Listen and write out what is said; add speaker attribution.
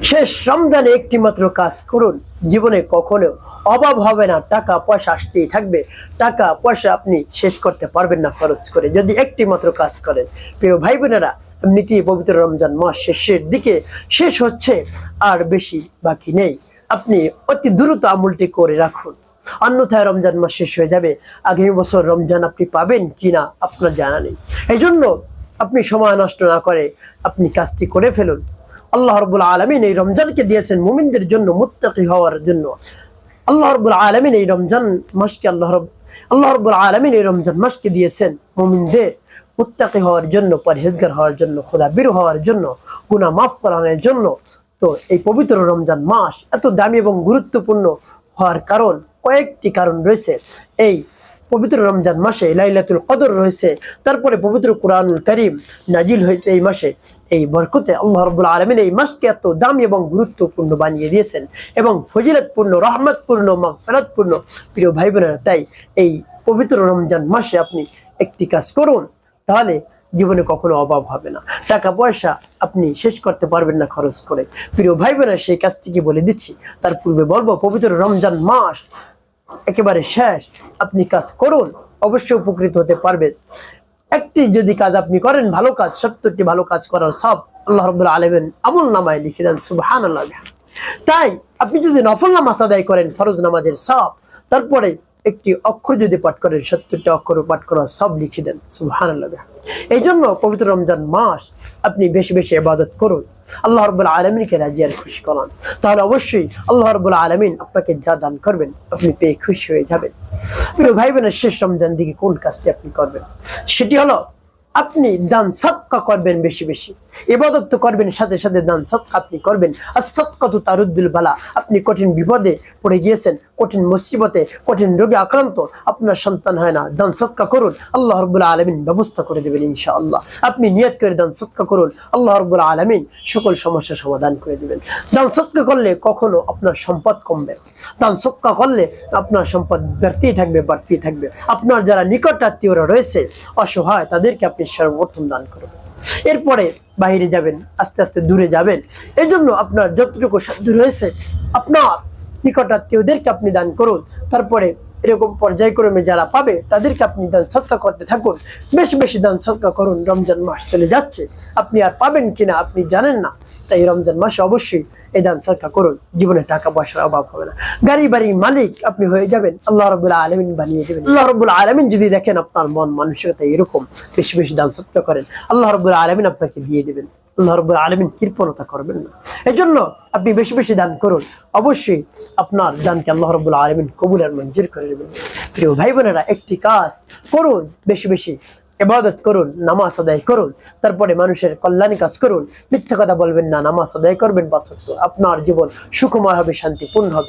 Speaker 1: শেষ রমজানে একটি মাত্র কাজ করুন, জীবনে কখনো অভাব হবে না, টাকা পয়সা আসতেই থাকবে। টাকা পয়সা আপনি শেষ করতে পারবেন না খরচ করে, যদি একটি মাত্র কাজ করেন। প্রিয় ভাই বোনেরা, এমনিতেই পবিত্র রমজান মাস শেষের দিকে শেষ হচ্ছে, আর বেশি বাকি নেই। আপনি অতি দ্রুত আমলটি করে রাখুন, অন্যথায় রমজান মাস শেষ হয়ে যাবে। আগামী বছর রমজান আপনি পাবেন কিনা আপনার জানা নেই। এই জন্য আপনি সময় নষ্ট না করে আপনি কাজটি করে ফেলুন। আল্লাহ রাব্বুল আলামিন এই রমজানকে দিয়েছেন মুমিনদের জন্য, মুত্তাকি হওয়ার জন্য। আল্লাহ রাব্বুল আলামিন এই রমজান মাসকে আল্লাহ রাব্বুল আলামিন এই রমজান মাসকে দিয়েছেন মুমিনদের মুত্তাকি হওয়ার জন্য, পরহেজগার হওয়ার জন্য, খোদাবীর হওয়ার জন্য, গুনাহ মাফ করানোর জন্য। তো এই পবিত্র রমজান মাস এত দামি এবং গুরুত্বপূর্ণ হওয়ার কারণ, কয়েকটি কারণ রয়েছে। এই পবিত্র রমজান মাসে লাইলাতুল কদর রয়েছে, তারপরে পবিত্র কুরআনুল কারীম নাজিল হয়েছে এই মাসে। এই বরকতে আল্লাহ রাব্বুল আলামিন এই মাসকে এত দামি এবং গুরুত্বপূর্ণ বানিয়ে দিয়েছেন এবং ফজিলতপূর্ণ, রহমতপূর্ণ, মাগফিরাতপূর্ণ। প্রিয় ভাই বোনেরা, তাই এই পবিত্র রমজান মাসে আপনি একটি কাজ করুন, তাহলে জীবনে কখনো অভাব হবে না। টাকা পয়সা আপনি শেষ করতে পারবেন না খরচ করে। প্রিয় ভাই বোনেরা, সেই কাজটিকে বলে দিচ্ছি। তার পূর্বে বলবো, পবিত্র রমজান মাস একেবারে শেষ, আপনি কাজ করুন, অবশ্যই উপকৃত হতে পারবেন। একটি যদি কাজ আপনি করেন, ভালো কাজ, 70টি ভালো কাজ করার সব আল্লাহ রাব্বুল আলামিন আমল নামায় লিখে দেন। সুবহানাল্লাহ। তাই আপনি যদি নফল নামাজ আদায় করেন, ফরজ নামাজের সব, তারপরে একটি অক্ষর যদি পাঠ করেন, 70টি অক্ষর পাঠ করার সব লিখে দেন। সুবহানাল্লাহ। এই জন্য পবিত্র রমজান মাস আপনি বেশি বেশি ইবাদত করুন, আল্লাহ রাব্বুল আলামিনকে রাজি আর খুশি করান, তাহলে অবশ্যই আল্লাহ রাব্বুল আলামিন আপনাকে যা দান করবেন আপনি পেয়ে খুশি হয়ে যাবেন। প্রিয় ভাই বোনের, শেষ রমজান দিকে কোন কাজটি আপনি করবেন, সেটি হলো আপনি দান সাদকা করবেন, বেশি বেশি ইবাদত তো করবেন, সাথে সাথে দান সাদকা আপনি করবেন। আর সাদকাতু তারুদ্দুল বালা, আপনি কঠিন বিপদে পড়ে গিয়েছেন, কঠিন মুসিবতে, কঠিন রোগে আক্রান্ত, আপনার সন্তান হয় না, দান সাদকা করুন, আল্লাহ রাব্বুল আলামিন ব্যবস্থা করে দেবেন ইনশাআল্লাহ। আপনি নিয়ত করে দান সাদকা করুন, আল্লাহ রাব্বুল আলামিন সকল সমস্যার সমাধান করে দেবেন। দান সাদকা করলে কখনো আপনার সম্পদ কমবে না, দান সাদকা করলে আপনার সম্পদ বাড়তেই থাকবে, বাড়তেই থাকবে। আপনার যারা নিকট আত্মীয়রা রয়েছে, অসহায়, তাদেরকে আপনি সর্বপ্রথম দান করবেন, এরপরে বাইরে যাবেন, আস্তে আস্তে দূরে যাবেন। এই জন্য আপনার যতটুকু সাধ্য রয়েছে আপনার নিকট আত্মীয়দেরকে আপনি দান করুন। তারপরে এরকম পর্যায়ক্রমে যারা পাবে তাদেরকে আপনি দান সদকা করতে থাকুন, বেশি বেশি দান সদকা করুন। রমজান মাস চলে যাচ্ছে, আপনি আর পাবেন কিনা আপনি জানেন না, তাই রমজান মাসে অবশ্যই এই দান সদকা করুন, জীবনে টাকা পয়সার অভাব হবে না, গাড়ি বাড়ির মালিক আপনি হয়ে যাবেন, আল্লাহ রাব্বুল আলামিন বানিয়ে দেবেন। আল্লাহ রাব্বুল আলামিন যদি দেখেন আপনার মন মানসিকতা এরকম, বেশি বেশি দান সদকা করেন, আল্লাহ রাব্বুল আলামিন আপনাকে দিয়ে দেবেন। আল্লাহ রাব্বুল আলামিন কৃপণতা করবেন না। এজন্য আপনি বেশি বেশি দান করুন, অবশ্যই আপনার দানকে আল্লাহ রাব্বুল আলামিন কবুল আর মঞ্জুর করে নেবেন। প্রিয় ভাই বোনেরা, একটি কাজ করুন, বেশি বেশি ইবাদত করুন, নামাজ আদায় করুন, তারপরে মানুষের কল্যাণী কাজ করুন, মিথ্যা কথা বলবেন না, নামাজ আদায় করবেন 5 ওয়াক্ত, আপনার জীবন সুখময় হবে, শান্তিপূর্ণ হবে।